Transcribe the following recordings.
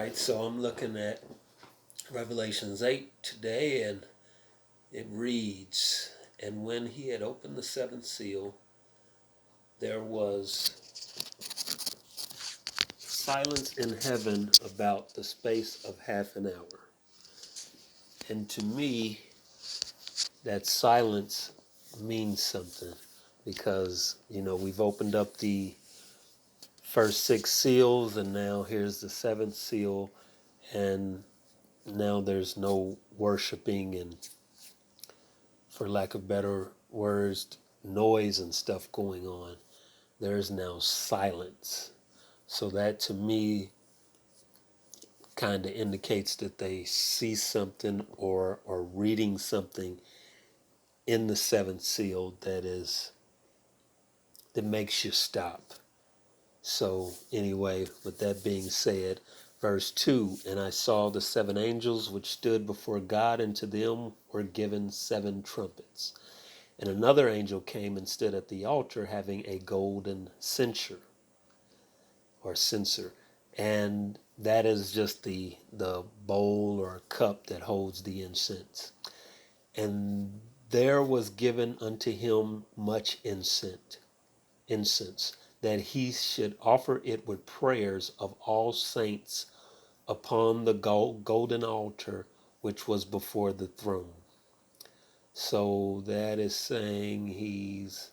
right, so I'm looking at Revelations 8 today, and it reads, "And when he had opened the seventh seal, there was silence in heaven about the space of half an hour." And to me, that silence means something because, we've opened up the first six seals, and now here's the seventh seal, and now there's no worshiping and, for lack of better words, noise and stuff going on. There's now silence. So that to me kind of indicates that they see something or are reading something in the seventh seal that makes you stop. So anyway, with that being said, verse 2, "And I saw the seven angels which stood before God, and to them were given seven trumpets. And another angel came and stood at the altar, having a golden censer," or censer, and that is just the bowl or cup that holds the incense. "And there was given unto him much incense, that he should offer it with prayers of all saints upon the golden altar which was before the throne." So that is saying he's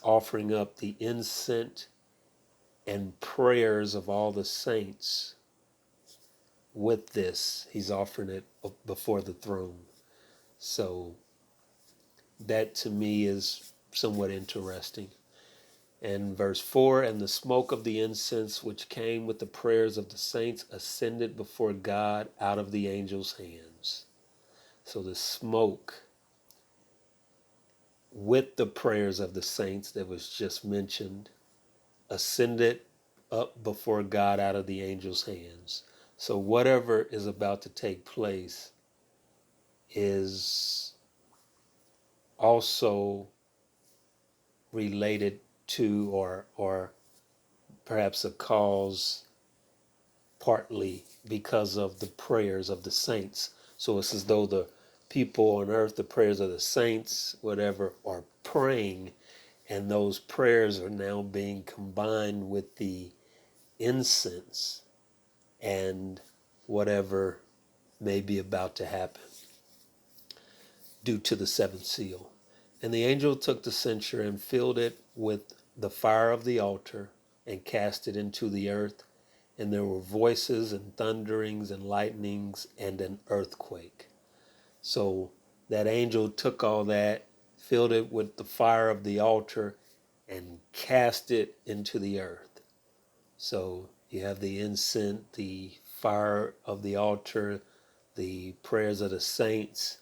offering up the incense and prayers of all the saints. With this, he's offering it before the throne. So that to me is somewhat interesting. And verse 4, "And the smoke of the incense which came with the prayers of the saints ascended before God out of the angels' hands." So the smoke with the prayers of the saints that was just mentioned ascended up before God out of the angels' hands. So whatever is about to take place is also related to or perhaps a cause partly because of the prayers of the saints. So it's as though the people on earth, the prayers of the saints, whatever, are praying, and those prayers are now being combined with the incense and whatever may be about to happen due to the seventh seal. "And the angel took the censer and filled it with the fire of the altar and cast it into the earth. And there were voices and thunderings and lightnings and an earthquake." So that angel took all that, filled it with the fire of the altar, and cast it into the earth. So you have the incense, the fire of the altar, the prayers of the saints,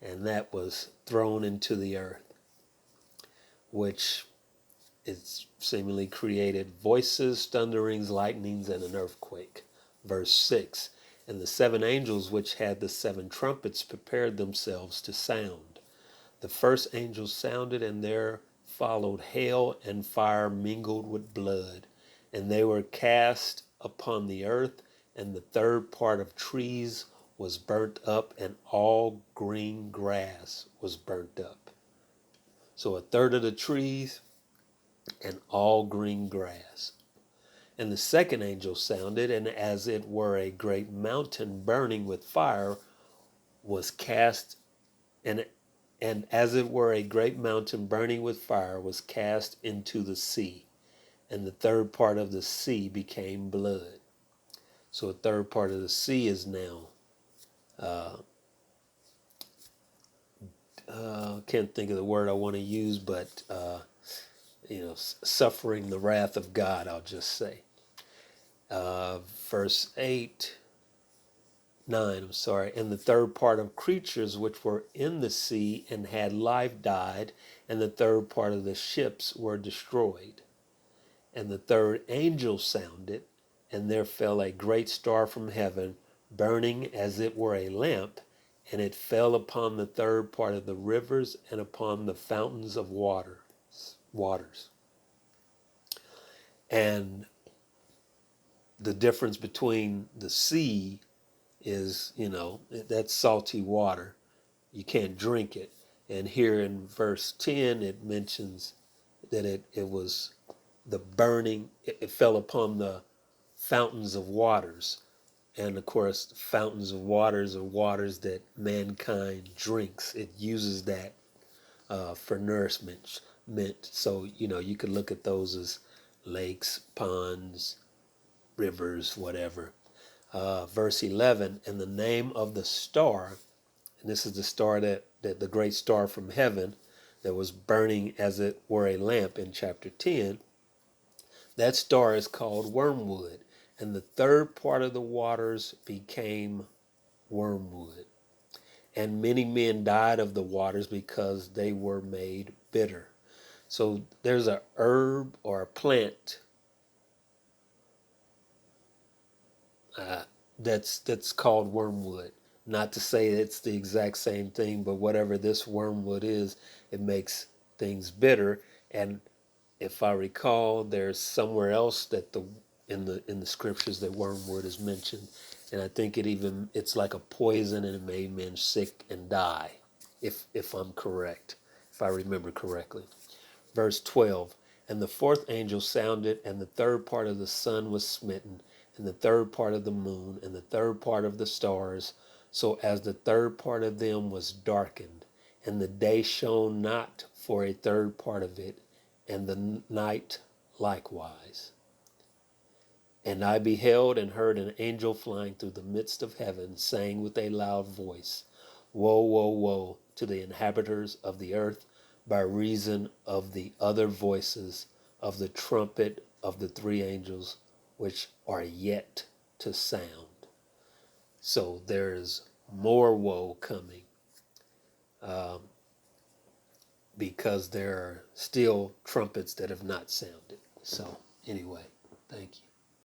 and that was thrown into the earth, which is seemingly created voices, thunderings, lightnings, and an earthquake. Verse 6, "And the seven angels which had the seven trumpets prepared themselves to sound. The first angel sounded, and there followed hail and fire mingled with blood, and they were cast upon the earth, and the third part of trees was burnt up, and all green grass was burnt up." So a third of the trees and all green grass. "And the second angel sounded, and as it were a great mountain burning with fire was cast, and as it were a great mountain burning with fire was cast into the sea, and the third part of the sea became blood." So a third part of the sea is now, can't think of the word I want to use, but, suffering the wrath of God, I'll just say. Verse 8, 9, I'm sorry. "And the third part of creatures which were in the sea and had life died, and the third part of the ships were destroyed. And the third angel sounded, and there fell a great star from heaven, burning as it were a lamp, and it fell upon the third part of the rivers and upon the fountains of waters. And the difference between the sea is, that's salty water. You can't drink it. And here in verse 10, it mentions that it was the burning, it fell upon the fountains of waters. And of course, fountains of waters are waters that mankind drinks. It uses that for nourishment. So, you could look at those as lakes, ponds, rivers, whatever. Verse 11, and the name of the star, and this is the star that the great star from heaven that was burning as it were a lamp in chapter 10, that star is called wormwood. And the third part of the waters became wormwood. And many men died of the waters because they were made bitter. So there's a herb or a plant that's called wormwood. Not to say it's the exact same thing, but whatever this wormwood is, it makes things bitter. And if I recall, there's somewhere else that in the scriptures that wormwood is mentioned, and I think it's like a poison and it made men sick and die, if I'm correct, if I remember correctly. Verse 12, and the fourth angel sounded, and the third part of the sun was smitten, and the third part of the moon, and the third part of the stars, so as the third part of them was darkened, and the day shone not for a third part of it, and the night likewise. And I beheld and heard an angel flying through the midst of heaven, saying with a loud voice, Woe, woe, woe to the inhabitants of the earth, by reason of the other voices of the trumpet of the three angels, which are yet to sound. So there's more woe coming, because there are still trumpets that have not sounded. So anyway, thank you.